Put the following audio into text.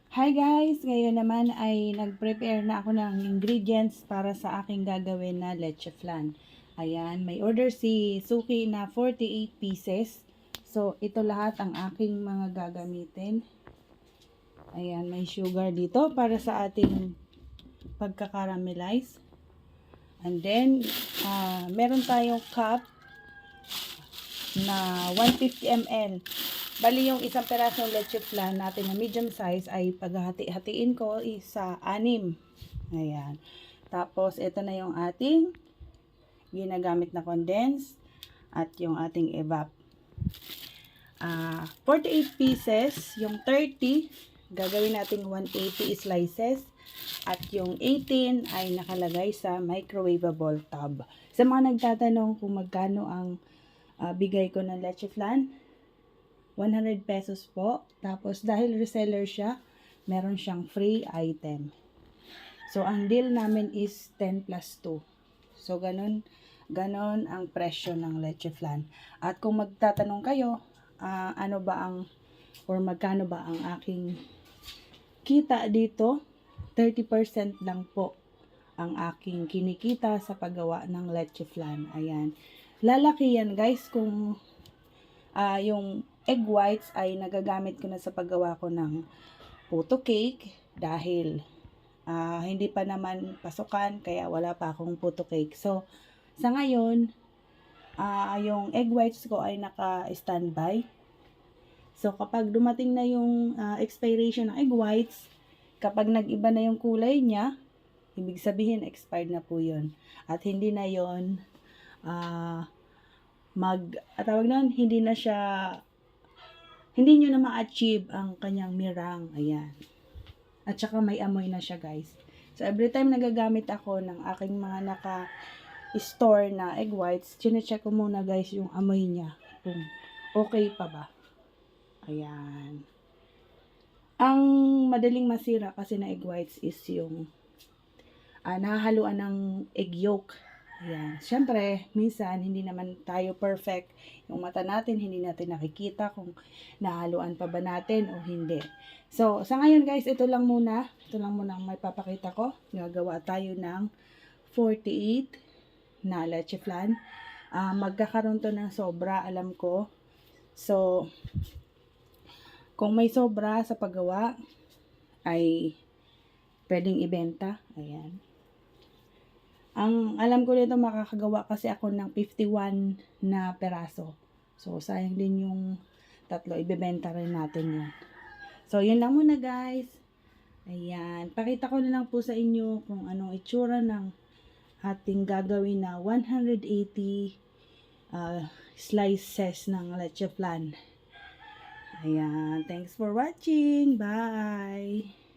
Hi guys! Ngayon naman ay nag-prepare na ako ng ingredients para sa aking gagawin na leche flan. Ayan, may order si Suki na 48 pieces. So, ito lahat ang aking mga gagamitin. Ayan, may sugar dito para sa ating pagkakaramelize. And then, meron tayong cup na 150 ml. Bali yung isang perasong leche flan natin na medium size ay paghati-hatiin ko isa 6. Ayan. Tapos ito na yung ating ginagamit na condense at yung ating evap. 48 pieces, yung 30 gagawin natin 180 slices at yung 18 ay nakalagay sa microwavable tub. Sa mga nagtatanong kung magkano ang bigay ko ng leche flan, 100 pesos po. Tapos, dahil reseller siya, meron siyang free item. So, ang deal namin is 10 plus 2. So, ganon ang presyo ng leche flan. At kung magtatanong kayo, ano ba ang, or magkano ba ang aking kita dito, 30% lang po ang aking kinikita sa paggawa ng leche flan. Ayan. Lalaki yan guys kung yung egg whites ay nagagamit ko na sa paggawa ko ng puto cake dahil hindi pa naman pasukan kaya wala pa akong puto cake. So, sa ngayon, yung egg whites ko ay naka-standby. So, kapag dumating na yung expiration ng egg whites, kapag nag-iba na yung kulay niya, ibig sabihin expired na po yun. At hindi na yun hindi nyo na ma-achieve ang kanyang mirang. Ayan. At saka may amoy na siya guys. So every time nagagamit ako ng aking mga naka-store na egg whites, chine-check ko muna guys yung amoy niya. Kung okay pa ba. Ayan. Ang madaling masira kasi na egg whites is yung nahahaluan ng egg yolk. Ayan. Siyempre, minsan, hindi naman tayo perfect. Yung mata natin, hindi natin nakikita kung nahaluan pa ba natin o hindi. So, sa ngayon guys, ito lang muna. Ito lang muna ang may papakita ko. Gagawa tayo ng 48 na leche flan. Magkakaroon to ng sobra, alam ko. So, kung may sobra sa paggawa, ay pwedeng ibenta. Ayan. Ang alam ko nito makakagawa kasi ako ng 51 na peraso. So, sayang din yung tatlo. Ibebenta rin natin yan. So, yun lang muna guys. Ayan. Pakita ko na lang po sa inyo kung anong itsura ng ating gagawin na 180 slices ng leche flan. Ayan. Thanks for watching. Bye!